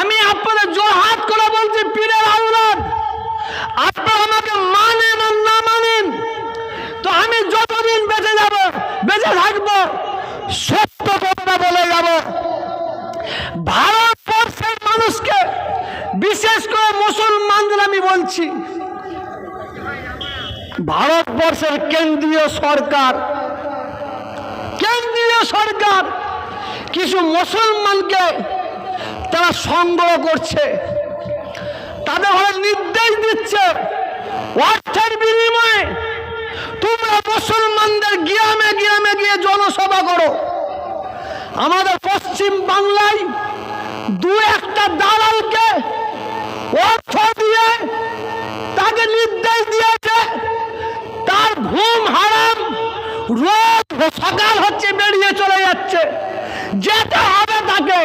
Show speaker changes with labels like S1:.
S1: আমি আপনাদের জোর হাত করে বলছি, পীরের আওলাদ, আপনারা আমাকে মানেন আর না মানেন, তো আমি যতদিন বেঁচে থাকবো সত্য কথা বলে যাব। ভারতবর্ষের মানুষকে, বিশেষ করে মুসলমানদের আমি বলছি, ভারতবর্ষের কেন্দ্রীয় সরকার কিছু মুসলমানকে তারা সংগ্রহ করছে, তাদের ঘরে নির্দেশ দিচ্ছে, অর্থের বিনিময়ে তোমরা মুসলমানদের গ্রামে গ্রামে গিয়ে জনসভা করো। আমাদের পশ্চিম বাংলায় দু একটা দালালকে অর্থ দিয়ে তাকে নির্দেশ দিয়েছে, তার ঘুম হারাম, রোজ সকাল হচ্ছে বেরিয়ে চলে যাচ্ছে, যেতে হবে তাকে।